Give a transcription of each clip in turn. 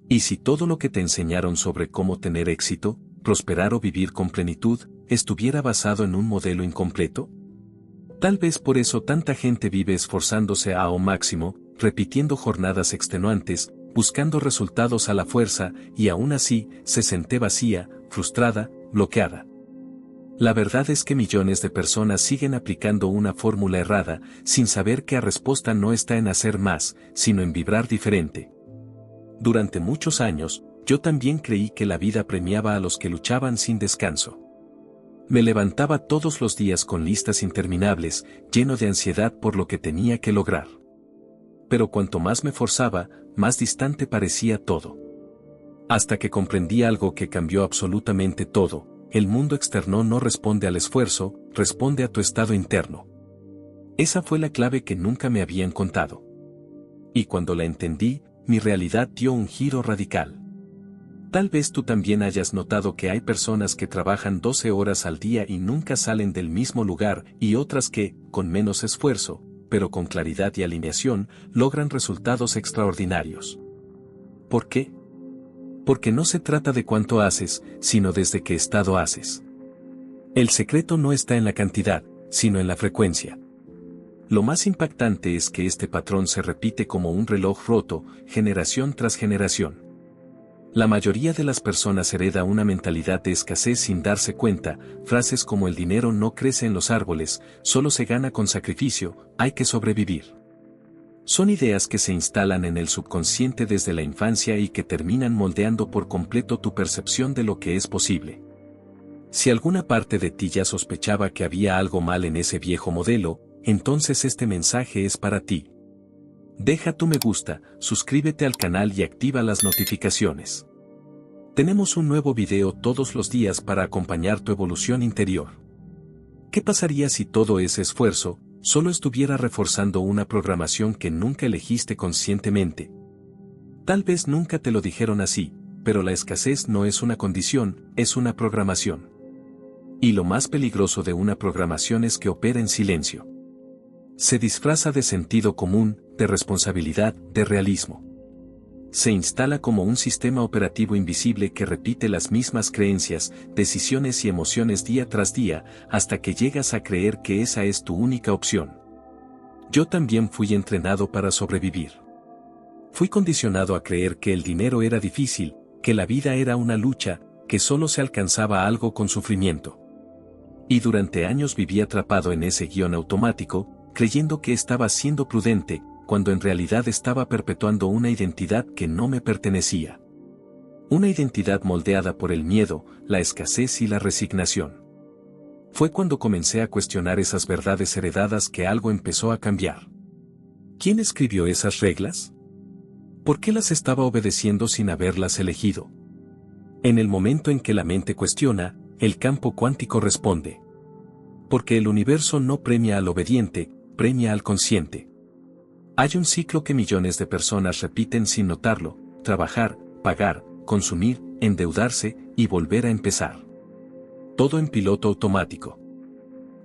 ¿Y si todo lo que te enseñaron sobre cómo tener éxito, prosperar o vivir con plenitud, estuviera basado en un modelo incompleto? Tal vez por eso tanta gente vive esforzándose a lo máximo, repitiendo jornadas extenuantes, buscando resultados a la fuerza, y aún así, se siente vacía, frustrada, bloqueada. La verdad es que millones de personas siguen aplicando una fórmula errada, sin saber que la respuesta no está en hacer más, sino en vibrar diferente. Durante muchos años, yo también creí que la vida premiaba a los que luchaban sin descanso. Me levantaba todos los días con listas interminables, lleno de ansiedad por lo que tenía que lograr. Pero cuanto más me forzaba, más distante parecía todo. Hasta que comprendí algo que cambió absolutamente todo: el mundo externo no responde al esfuerzo, responde a tu estado interno. Esa fue la clave que nunca me habían contado. Y cuando la entendí, mi realidad dio un giro radical. Tal vez tú también hayas notado que hay personas que trabajan 12 horas al día y nunca salen del mismo lugar, y otras que, con menos esfuerzo, pero con claridad y alineación, logran resultados extraordinarios. ¿Por qué? Porque no se trata de cuánto haces, sino desde qué estado haces. El secreto no está en la cantidad, sino en la frecuencia. Lo más impactante es que este patrón se repite como un reloj roto, generación tras generación. La mayoría de las personas hereda una mentalidad de escasez sin darse cuenta, frases como el dinero no crece en los árboles, solo se gana con sacrificio, hay que sobrevivir. Son ideas que se instalan en el subconsciente desde la infancia y que terminan moldeando por completo tu percepción de lo que es posible. Si alguna parte de ti ya sospechaba que había algo mal en ese viejo modelo, entonces este mensaje es para ti. Deja tu me gusta, suscríbete al canal y activa las notificaciones. Tenemos un nuevo video todos los días para acompañar tu evolución interior. ¿Qué pasaría si todo ese esfuerzo solo estuviera reforzando una programación que nunca elegiste conscientemente? Tal vez nunca te lo dijeron así, pero la escasez no es una condición, es una programación. Y lo más peligroso de una programación es que opera en silencio. Se disfraza de sentido común, de responsabilidad, de realismo. Se instala como un sistema operativo invisible que repite las mismas creencias, decisiones y emociones día tras día, hasta que llegas a creer que esa es tu única opción. Yo también fui entrenado para sobrevivir. Fui condicionado a creer que el dinero era difícil, que la vida era una lucha, que solo se alcanzaba algo con sufrimiento. Y durante años viví atrapado en ese guión automático, creyendo que estaba siendo prudente, cuando en realidad estaba perpetuando una identidad que no me pertenecía. Una identidad moldeada por el miedo, la escasez y la resignación. Fue cuando comencé a cuestionar esas verdades heredadas que algo empezó a cambiar. ¿Quién escribió esas reglas? ¿Por qué las estaba obedeciendo sin haberlas elegido? En el momento en que la mente cuestiona, el campo cuántico responde. Porque el universo no premia al obediente, premia al consciente. Hay un ciclo que millones de personas repiten sin notarlo: trabajar, pagar, consumir, endeudarse y volver a empezar. Todo en piloto automático.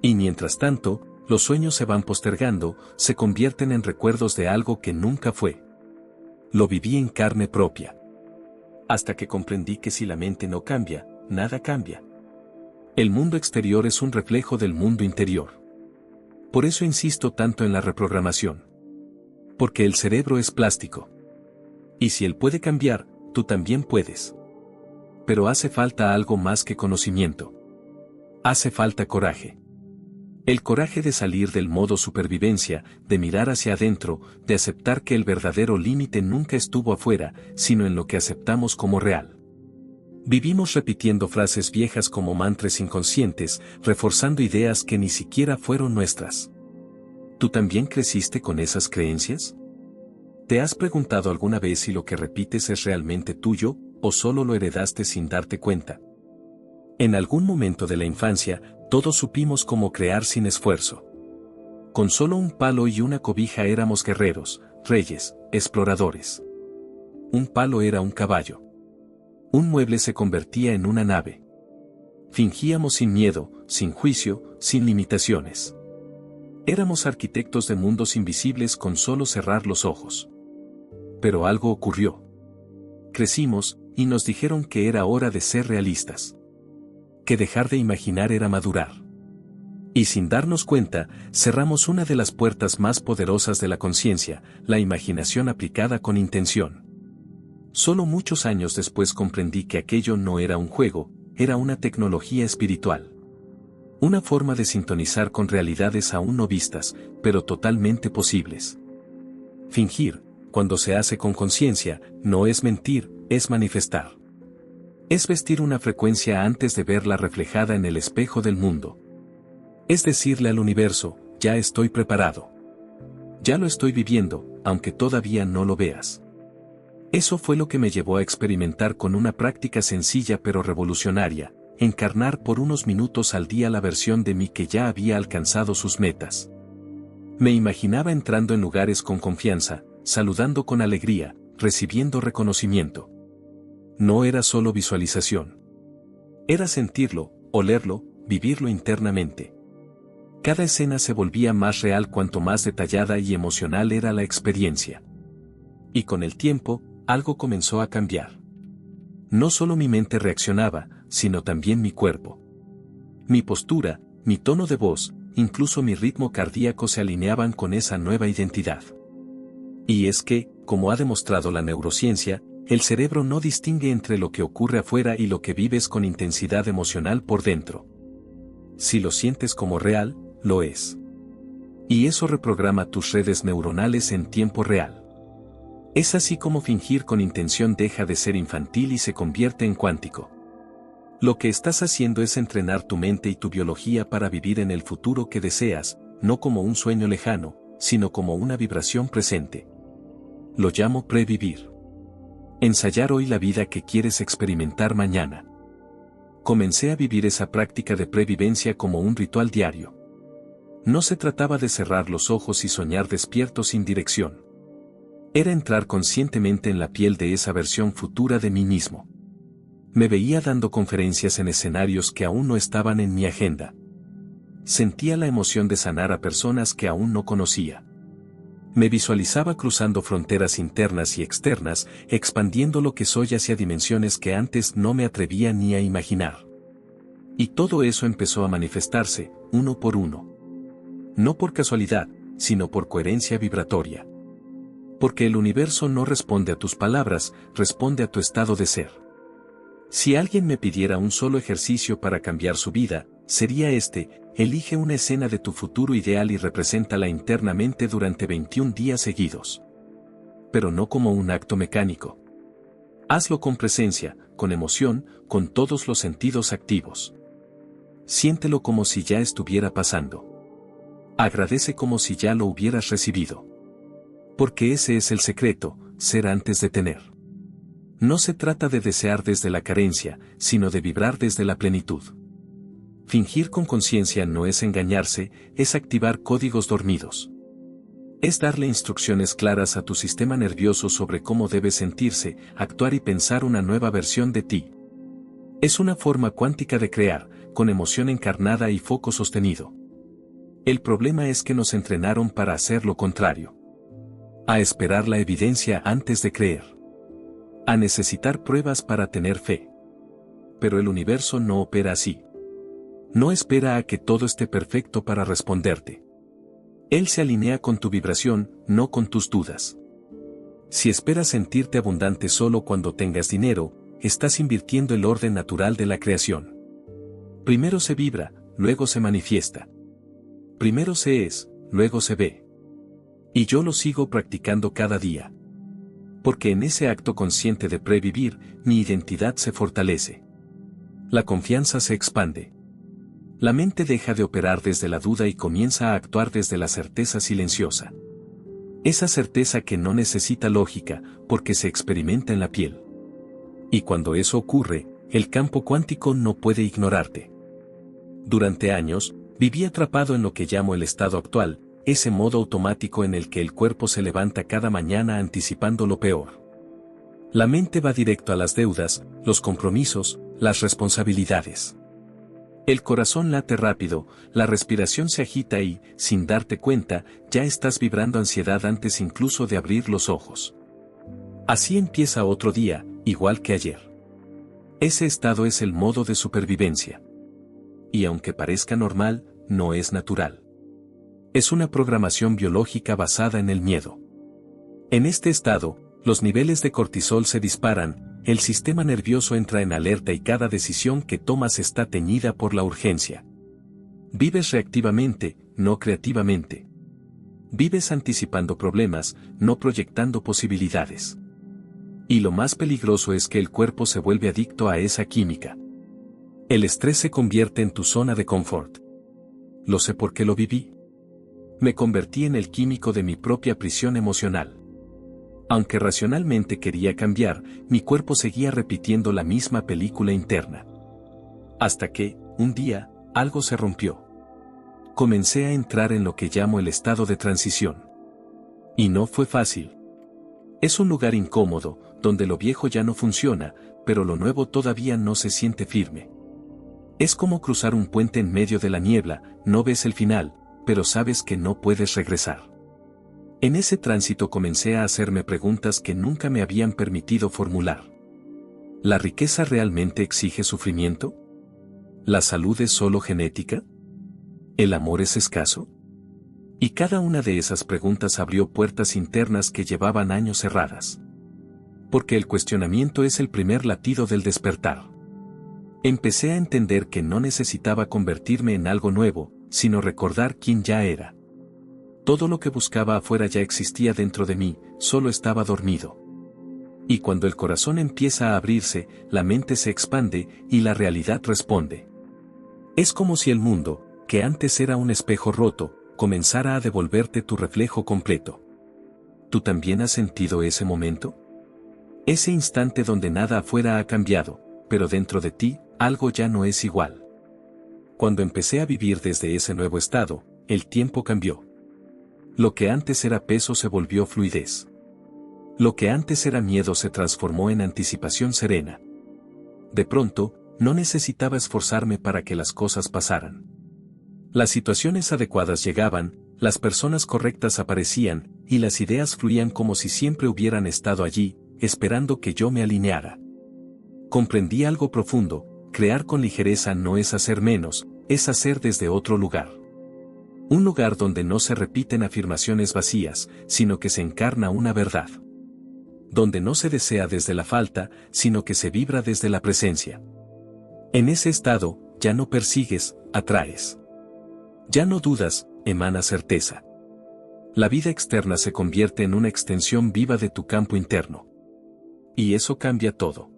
Y mientras tanto, los sueños se van postergando, se convierten en recuerdos de algo que nunca fue. Lo viví en carne propia. Hasta que comprendí que si la mente no cambia, nada cambia. El mundo exterior es un reflejo del mundo interior. Por eso insisto tanto en la reprogramación. Porque el cerebro es plástico. Y si él puede cambiar, tú también puedes. Pero hace falta algo más que conocimiento. Hace falta coraje. El coraje de salir del modo supervivencia, de mirar hacia adentro, de aceptar que el verdadero límite nunca estuvo afuera, sino en lo que aceptamos como real. Vivimos repitiendo frases viejas como mantras inconscientes, reforzando ideas que ni siquiera fueron nuestras. ¿Tú también creciste con esas creencias? ¿Te has preguntado alguna vez si lo que repites es realmente tuyo, o solo lo heredaste sin darte cuenta? En algún momento de la infancia, todos supimos cómo crear sin esfuerzo. Con solo un palo y una cobija éramos guerreros, reyes, exploradores. Un palo era un caballo. Un mueble se convertía en una nave. Fingíamos sin miedo, sin juicio, sin limitaciones. Éramos arquitectos de mundos invisibles con solo cerrar los ojos. Pero algo ocurrió. crecimos, y nos dijeron que era hora de ser realistas. Que dejar de imaginar era madurar. Y sin darnos cuenta, cerramos una de las puertas más poderosas de la conciencia, la imaginación aplicada con intención. Solo muchos años después comprendí que aquello no era un juego, era una tecnología espiritual. Una forma de sintonizar con realidades aún no vistas, pero totalmente posibles. Fingir, cuando se hace con conciencia, no es mentir, es manifestar. Es vestir una frecuencia antes de verla reflejada en el espejo del mundo. Es decirle al universo, ya estoy preparado. Ya lo estoy viviendo, aunque todavía no lo veas. Eso fue lo que me llevó a experimentar con una práctica sencilla pero revolucionaria, encarnar por unos minutos al día la versión de mí que ya había alcanzado sus metas. Me imaginaba entrando en lugares con confianza, saludando con alegría, recibiendo reconocimiento. No era solo visualización. Era sentirlo, olerlo, vivirlo internamente. Cada escena se volvía más real cuanto más detallada y emocional era la experiencia. Y con el tiempo, algo comenzó a cambiar. No solo mi mente reaccionaba, sino también mi cuerpo. Mi postura, mi tono de voz, incluso mi ritmo cardíaco se alineaban con esa nueva identidad. Y es que, como ha demostrado la neurociencia, el cerebro no distingue entre lo que ocurre afuera y lo que vives con intensidad emocional por dentro. Si lo sientes como real, lo es. Y eso reprograma tus redes neuronales en tiempo real. Es así como fingir con intención deja de ser infantil y se convierte en cuántico. Lo que estás haciendo es entrenar tu mente y tu biología para vivir en el futuro que deseas, no como un sueño lejano, sino como una vibración presente. Lo llamo previvir. Ensayar hoy la vida que quieres experimentar mañana. Comencé a vivir esa práctica de previvencia como un ritual diario. No se trataba de cerrar los ojos y soñar despierto sin dirección. Era entrar conscientemente en la piel de esa versión futura de mí mismo. Me veía dando conferencias en escenarios que aún no estaban en mi agenda. Sentía la emoción de sanar a personas que aún no conocía. Me visualizaba cruzando fronteras internas y externas, expandiendo lo que soy hacia dimensiones que antes no me atrevía ni a imaginar. Y todo eso empezó a manifestarse, uno por uno. No por casualidad, sino por coherencia vibratoria. Porque el universo no responde a tus palabras, responde a tu estado de ser. Si alguien me pidiera un solo ejercicio para cambiar su vida, sería este: elige una escena de tu futuro ideal y represéntala internamente durante 21 días seguidos. Pero no como un acto mecánico. Hazlo con presencia, con emoción, con todos los sentidos activos. Siéntelo como si ya estuviera pasando. Agradece como si ya lo hubieras recibido. Porque ese es el secreto, ser antes de tener. No se trata de desear desde la carencia, sino de vibrar desde la plenitud. Fingir con conciencia no es engañarse, es activar códigos dormidos. Es darle instrucciones claras a tu sistema nervioso sobre cómo debe sentirse, actuar y pensar una nueva versión de ti. Es una forma cuántica de crear, con emoción encarnada y foco sostenido. El problema es que nos entrenaron para hacer lo contrario. A esperar la evidencia antes de creer. A necesitar pruebas para tener fe. Pero el universo no opera así. No espera a que todo esté perfecto para responderte. Él se alinea con tu vibración, no con tus dudas. Si esperas sentirte abundante solo cuando tengas dinero, estás invirtiendo el orden natural de la creación. Primero se vibra, luego se manifiesta. Primero se es, luego se ve. Y yo lo sigo practicando cada día. Porque en ese acto consciente de previvir, mi identidad se fortalece. La confianza se expande. La mente deja de operar desde la duda y comienza a actuar desde la certeza silenciosa. Esa certeza que no necesita lógica, porque se experimenta en la piel. Y cuando eso ocurre, el campo cuántico no puede ignorarte. Durante años, viví atrapado en lo que llamo el estado actual, ese modo automático en el que el cuerpo se levanta cada mañana anticipando lo peor. La mente va directo a las deudas, los compromisos, las responsabilidades. El corazón late rápido, la respiración se agita y, sin darte cuenta, ya estás vibrando ansiedad antes incluso de abrir los ojos. Así empieza otro día, igual que ayer. Ese estado es el modo de supervivencia. Y aunque parezca normal, no es natural. Es una programación biológica basada en el miedo. En este estado, los niveles de cortisol se disparan, el sistema nervioso entra en alerta y cada decisión que tomas está teñida por la urgencia. Vives reactivamente, no creativamente. Vives anticipando problemas, no proyectando posibilidades. Y lo más peligroso es que el cuerpo se vuelve adicto a esa química. El estrés se convierte en tu zona de confort. Lo sé porque lo viví. Me convertí en el químico de mi propia prisión emocional. Aunque racionalmente quería cambiar, mi cuerpo seguía repitiendo la misma película interna. Hasta que, un día, algo se rompió. Comencé a entrar en lo que llamo el estado de transición. Y no fue fácil. Es un lugar incómodo, donde lo viejo ya no funciona, pero lo nuevo todavía no se siente firme. Es como cruzar un puente en medio de la niebla, no ves el final, pero sabes que no puedes regresar. En ese tránsito comencé a hacerme preguntas que nunca me habían permitido formular. ¿La riqueza realmente exige sufrimiento? ¿La salud es solo genética? ¿El amor es escaso? Y cada una de esas preguntas abrió puertas internas que llevaban años cerradas. Porque el cuestionamiento es el primer latido del despertar. Empecé a entender que no necesitaba convertirme en algo nuevo, sino recordar quién ya era. Todo lo que buscaba afuera ya existía dentro de mí, solo estaba dormido. Y cuando el corazón empieza a abrirse, la mente se expande y la realidad responde. Es como si el mundo, que antes era un espejo roto, comenzara a devolverte tu reflejo completo. ¿Tú también has sentido ese momento? Ese instante donde nada afuera ha cambiado, pero dentro de ti, algo ya no es igual. Cuando empecé a vivir desde ese nuevo estado, el tiempo cambió. Lo que antes era peso se volvió fluidez. Lo que antes era miedo se transformó en anticipación serena. De pronto, no necesitaba esforzarme para que las cosas pasaran. Las situaciones adecuadas llegaban, las personas correctas aparecían, y las ideas fluían como si siempre hubieran estado allí, esperando que yo me alineara. Comprendí algo profundo: crear con ligereza no es hacer menos, es hacer desde otro lugar. Un lugar donde no se repiten afirmaciones vacías, sino que se encarna una verdad. Donde no se desea desde la falta, sino que se vibra desde la presencia. En ese estado, ya no persigues, atraes. Ya no dudas, emana certeza. La vida externa se convierte en una extensión viva de tu campo interno. Y eso cambia todo.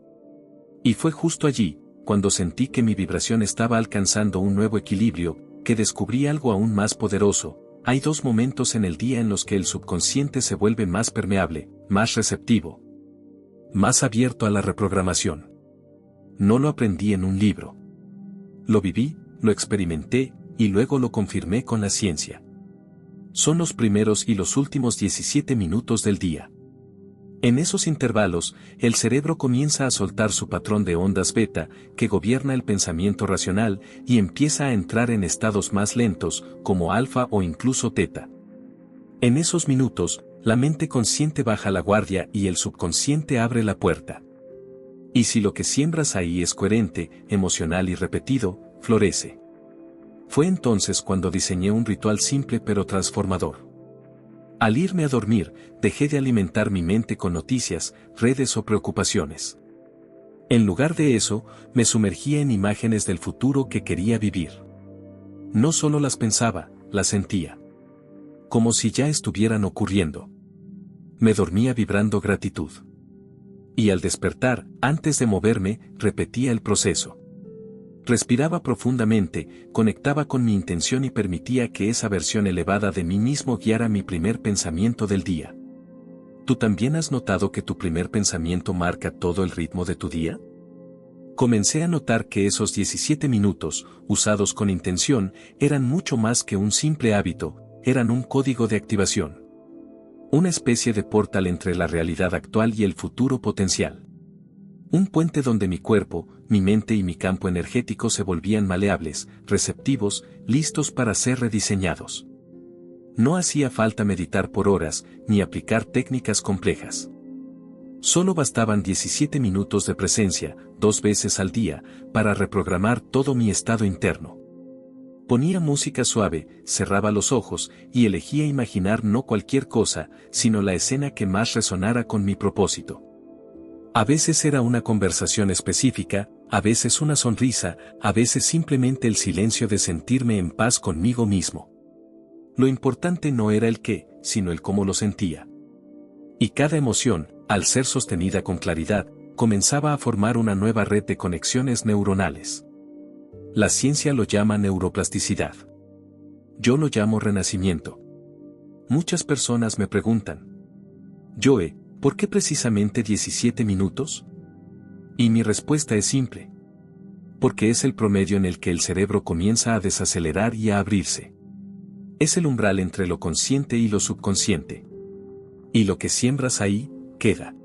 Y fue justo allí, cuando sentí que mi vibración estaba alcanzando un nuevo equilibrio, que descubrí algo aún más poderoso. Hay dos momentos en el día en los que el subconsciente se vuelve más permeable, más receptivo, más abierto a la reprogramación. No lo aprendí en un libro. Lo viví, lo experimenté, y luego lo confirmé con la ciencia. Son los primeros y los últimos 17 minutos del día. En esos intervalos, el cerebro comienza a soltar su patrón de ondas beta, que gobierna el pensamiento racional, y empieza a entrar en estados más lentos, como alfa o incluso teta. En esos minutos, la mente consciente baja la guardia y el subconsciente abre la puerta. Y si lo que siembras ahí es coherente, emocional y repetido, florece. Fue entonces cuando diseñé un ritual simple pero transformador. Al irme a dormir, dejé de alimentar mi mente con noticias, redes o preocupaciones. En lugar de eso, me sumergía en imágenes del futuro que quería vivir. No solo las pensaba, las sentía. Como si ya estuvieran ocurriendo. Me dormía vibrando gratitud. Y al despertar, antes de moverme, repetía el proceso. Respiraba profundamente, conectaba con mi intención y permitía que esa versión elevada de mí mismo guiara mi primer pensamiento del día. ¿Tú también has notado que tu primer pensamiento marca todo el ritmo de tu día? Comencé a notar que esos 17 minutos, usados con intención, eran mucho más que un simple hábito, eran un código de activación. Una especie de portal entre la realidad actual y el futuro potencial. Un puente donde mi cuerpo, mi mente y mi campo energético se volvían maleables, receptivos, listos para ser rediseñados. No hacía falta meditar por horas, ni aplicar técnicas complejas. Solo bastaban 17 minutos de presencia, 2 veces al día, para reprogramar todo mi estado interno. Ponía música suave, cerraba los ojos y elegía imaginar no cualquier cosa, sino la escena que más resonara con mi propósito. A veces era una conversación específica, a veces una sonrisa, a veces simplemente el silencio de sentirme en paz conmigo mismo. Lo importante no era el qué, sino el cómo lo sentía. Y cada emoción, al ser sostenida con claridad, comenzaba a formar una nueva red de conexiones neuronales. La ciencia lo llama neuroplasticidad. Yo lo llamo renacimiento. Muchas personas me preguntan: Joe, ¿por qué precisamente 17 minutos? Y mi respuesta es simple. Porque es el promedio en el que el cerebro comienza a desacelerar y a abrirse. Es el umbral entre lo consciente y lo subconsciente. Y lo que siembras ahí, queda.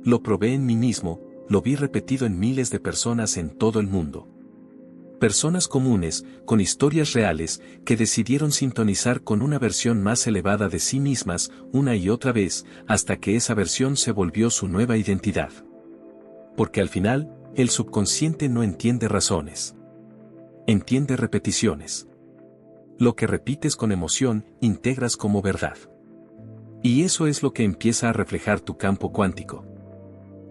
Lo probé en mí mismo, lo vi repetido en miles de personas en todo el mundo. Personas comunes, con historias reales, que decidieron sintonizar con una versión más elevada de sí mismas, una y otra vez, hasta que esa versión se volvió su nueva identidad. Porque al final, el subconsciente no entiende razones. Entiende repeticiones. Lo que repites con emoción, integras como verdad. Y eso es lo que empieza a reflejar tu campo cuántico.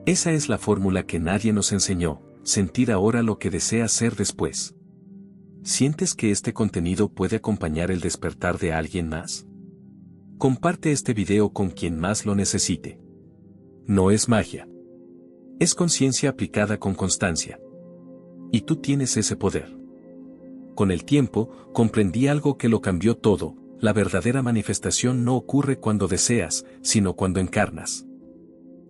Esa es la fórmula que nadie nos enseñó: sentir ahora lo que deseas ser después. ¿Sientes que este contenido puede acompañar el despertar de alguien más? Comparte este video con quien más lo necesite. No es magia. Es conciencia aplicada con constancia. Y tú tienes ese poder. Con el tiempo, comprendí algo que lo cambió todo: la verdadera manifestación no ocurre cuando deseas, sino cuando encarnas.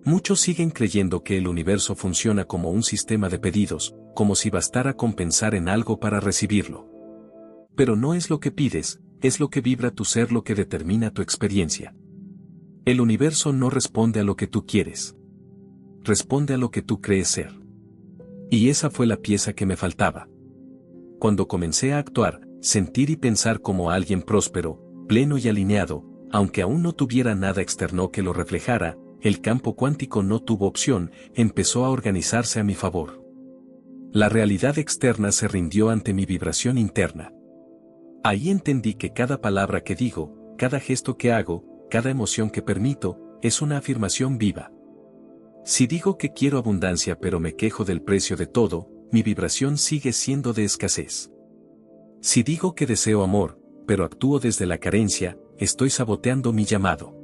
Muchos siguen creyendo que el universo funciona como un sistema de pedidos, como si bastara con pensar en algo para recibirlo. Pero no es lo que pides, es lo que vibra tu ser lo que determina tu experiencia. El universo no responde a lo que tú quieres. Responde a lo que tú crees ser. Y esa fue la pieza que me faltaba. Cuando comencé a actuar, sentir y pensar como alguien próspero, pleno y alineado, aunque aún no tuviera nada externo que lo reflejara, el campo cuántico no tuvo opción, empezó a organizarse a mi favor. La realidad externa se rindió ante mi vibración interna. Ahí entendí que cada palabra que digo, cada gesto que hago, cada emoción que permito, es una afirmación viva. Si digo que quiero abundancia pero me quejo del precio de todo, mi vibración sigue siendo de escasez. Si digo que deseo amor, pero actúo desde la carencia, estoy saboteando mi llamado.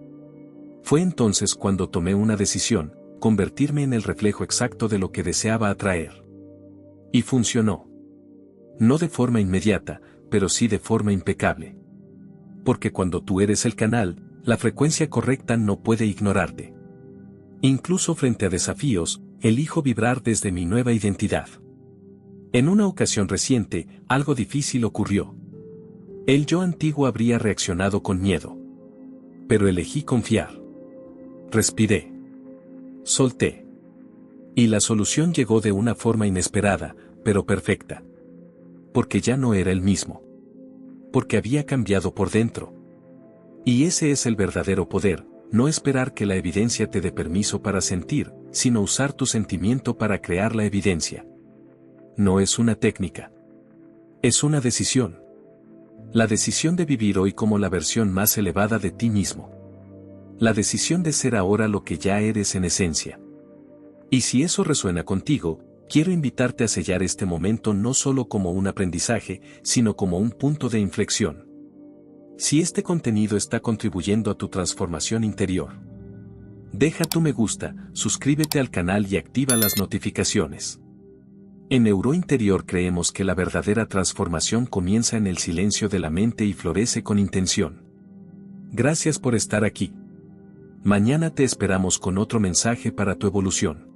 Fue entonces cuando tomé una decisión: convertirme en el reflejo exacto de lo que deseaba atraer. Y funcionó. No de forma inmediata, pero sí de forma impecable. Porque cuando tú eres el canal, la frecuencia correcta no puede ignorarte. Incluso frente a desafíos, elijo vibrar desde mi nueva identidad. En una ocasión reciente, algo difícil ocurrió. El yo antiguo habría reaccionado con miedo. Pero elegí confiar. Respiré. Solté. Y la solución llegó de una forma inesperada, pero perfecta. Porque ya no era el mismo. Porque había cambiado por dentro. Y ese es el verdadero poder: no esperar que la evidencia te dé permiso para sentir, sino usar tu sentimiento para crear la evidencia. No es una técnica. Es una decisión. La decisión de vivir hoy como la versión más elevada de ti mismo. La decisión de ser ahora lo que ya eres en esencia. Y si eso resuena contigo, quiero invitarte a sellar este momento no solo como un aprendizaje, sino como un punto de inflexión. Si este contenido está contribuyendo a tu transformación interior, deja tu me gusta, suscríbete al canal y activa las notificaciones. En Neurointerior creemos que la verdadera transformación comienza en el silencio de la mente y florece con intención. Gracias por estar aquí. Mañana te esperamos con otro mensaje para tu evolución.